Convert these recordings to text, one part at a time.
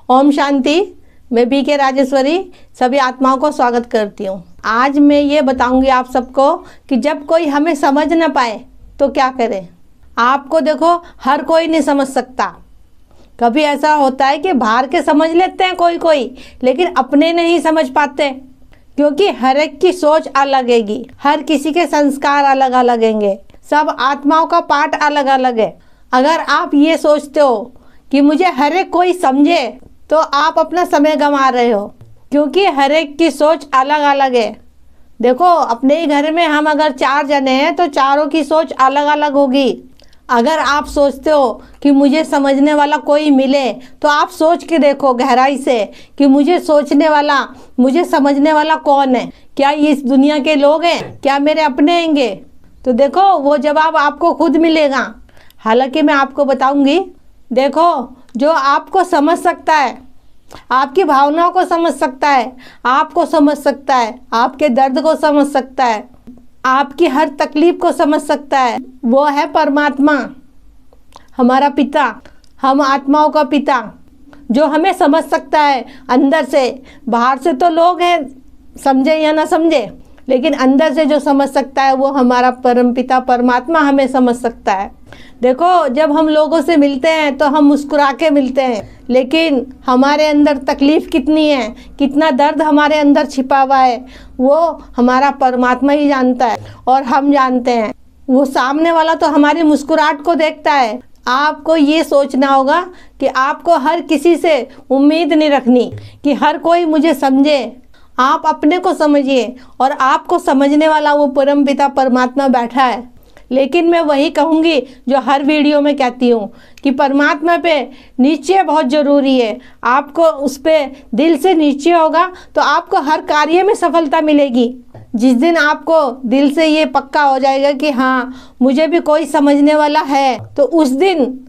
ओम शांति। मैं बीके राजेश्वरी सभी आत्माओं को स्वागत करती हूँ। आज मैं ये बताऊंगी आप सबको कि जब कोई हमें समझ ना पाए तो क्या करें। आपको देखो, हर कोई नहीं समझ सकता। कभी ऐसा होता है कि बाहर के समझ लेते हैं कोई, लेकिन अपने नहीं समझ पाते, क्योंकि हर एक की सोच अलग हैगी, हर किसी के संस्कार अलग अलग हैंगे, सब आत्माओं का पाठ अलग अलग है। अगर आप ये सोचते हो कि मुझे हर एक कोई समझे, तो आप अपना समय गंवा रहे हो, क्योंकि हर एक की सोच अलग अलग है। देखो, अपने ही घर में हम अगर 4 जने हैं तो चारों की सोच अलग अलग होगी। अगर आप सोचते हो कि मुझे समझने वाला कोई मिले, तो आप सोच के देखो गहराई से कि मुझे सोचने वाला, मुझे समझने वाला कौन है। क्या ये इस दुनिया के लोग हैं? क्या मेरे अपने हैंगे? तो देखो, वो जवाब आपको खुद मिलेगा। हालांकि मैं आपको बताऊंगी, देखो, जो आपको समझ सकता है, आपकी भावनाओं को समझ सकता है, आपको समझ सकता है, आपके दर्द को समझ सकता है, आपकी हर तकलीफ को समझ सकता है, वो है परमात्मा, हमारा पिता, हम आत्माओं का पिता, जो हमें समझ सकता है अंदर से। बाहर से तो लोग हैं, समझे या ना समझे, लेकिन अंदर से जो समझ सकता है वो हमारा परम पिता परमात्मा हमें समझ सकता है। देखो, जब हम लोगों से मिलते हैं तो हम मुस्कुरा के मिलते हैं, लेकिन हमारे अंदर तकलीफ़ कितनी है, कितना दर्द हमारे अंदर छिपा हुआ है, वो हमारा परमात्मा ही जानता है और हम जानते हैं। वो सामने वाला तो हमारी मुस्कुराहट को देखता है। आपको ये सोचना होगा कि आपको हर किसी से उम्मीद नहीं रखनी कि हर कोई मुझे समझे। आप अपने को समझिए, और आपको समझने वाला वो परम पिता परमात्मा बैठा है। लेकिन मैं वही कहूँगी जो हर वीडियो में कहती हूँ कि परमात्मा पे नीचे बहुत ज़रूरी है। आपको उस पर दिल से नीचे होगा तो आपको हर कार्य में सफलता मिलेगी। जिस दिन आपको दिल से ये पक्का हो जाएगा कि हाँ, मुझे भी कोई समझने वाला है, तो उस दिन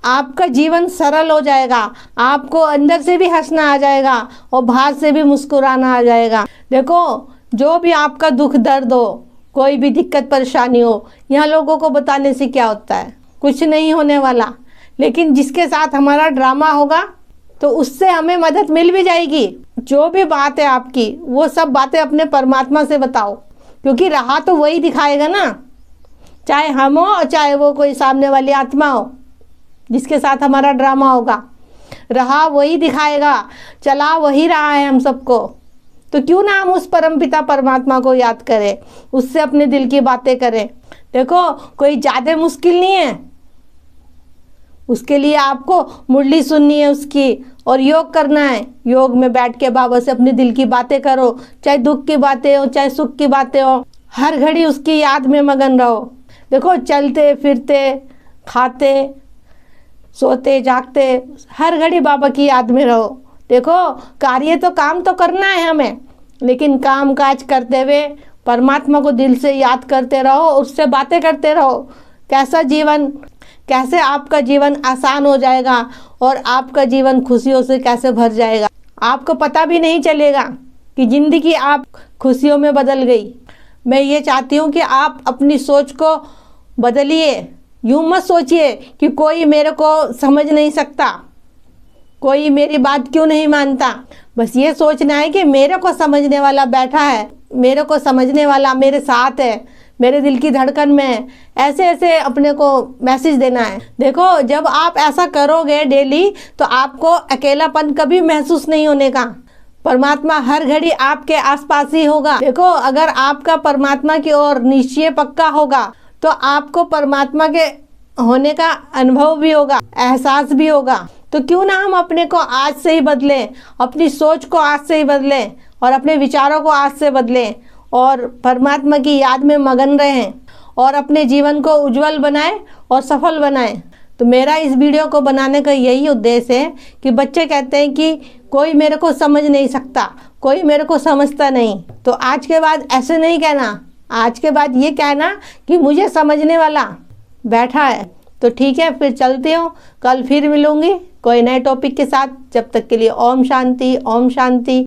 आपका जीवन सरल हो जाएगा। आपको अंदर से भी हंसना आ जाएगा और बाहर से भी मुस्कुराना आ जाएगा। देखो, जो भी आपका दुख दर्द हो, कोई भी दिक्कत परेशानी हो, यहाँ लोगों को बताने से क्या होता है? कुछ नहीं होने वाला। लेकिन जिसके साथ हमारा ड्रामा होगा तो उससे हमें मदद मिल भी जाएगी। जो भी बात है आपकी, वो सब बातें अपने परमात्मा से बताओ, क्योंकि राह तो वही दिखाएगा ना। चाहे हम हो और चाहे वो कोई सामने वाली आत्मा हो जिसके साथ हमारा ड्रामा होगा, राह वही दिखाएगा, चला वही रहा है हम सबको। तो क्यों ना हम उस परमपिता परमात्मा को याद करें, उससे अपने दिल की बातें करें। देखो, कोई ज़्यादा मुश्किल नहीं है। उसके लिए आपको मुरली सुननी है उसकी, और योग करना है। योग में बैठ के बाबा से अपने दिल की बातें करो, चाहे दुख की बातें हो, चाहे सुख की बातें हो, हर घड़ी उसकी याद में मगन रहो। देखो, चलते फिरते, खाते सोते जागते, हर घड़ी बाबा की याद में रहो। देखो, कार्य तो काम तो करना है हमें, लेकिन काम काज करते हुए परमात्मा को दिल से याद करते रहो, उससे बातें करते रहो। कैसे आपका जीवन आसान हो जाएगा और आपका जीवन खुशियों से कैसे भर जाएगा। आपको पता भी नहीं चलेगा कि ज़िंदगी आप खुशियों में बदल गई। मैं ये चाहती हूँ कि आप अपनी सोच को बदलिए। यूँ मत सोचिए कि कोई मेरे को समझ नहीं सकता, कोई मेरी बात क्यों नहीं मानता। बस ये सोचना है कि मेरे को समझने वाला बैठा है, मेरे को समझने वाला मेरे साथ है, मेरे दिल की धड़कन में है। ऐसे ऐसे अपने को मैसेज देना है। देखो, जब आप ऐसा करोगे डेली, तो आपको अकेलापन कभी महसूस नहीं होने का। परमात्मा हर घड़ी आपके आसपास ही होगा। देखो, अगर आपका परमात्मा की ओर निश्चय पक्का होगा तो आपको परमात्मा के होने का अनुभव भी होगा, एहसास भी होगा। तो क्यों ना हम अपने को आज से ही बदलें, अपनी सोच को आज से ही बदलें, और अपने विचारों को आज से बदलें, और परमात्मा की याद में मगन रहें, और अपने जीवन को उज्जवल बनाएं और सफल बनाएं। तो मेरा इस वीडियो को बनाने का यही उद्देश्य है कि बच्चे कहते हैं कि कोई मेरे को समझ नहीं सकता, कोई मेरे को समझता नहीं। तो आज के बाद ऐसे नहीं कहना, आज के बाद ये कहना कि मुझे समझने वाला बैठा है। तो ठीक है, फिर चलती हूँ। कल फिर मिलूँगी कोई नए टॉपिक के साथ। जब तक के लिए ओम शांति, ओम शांति।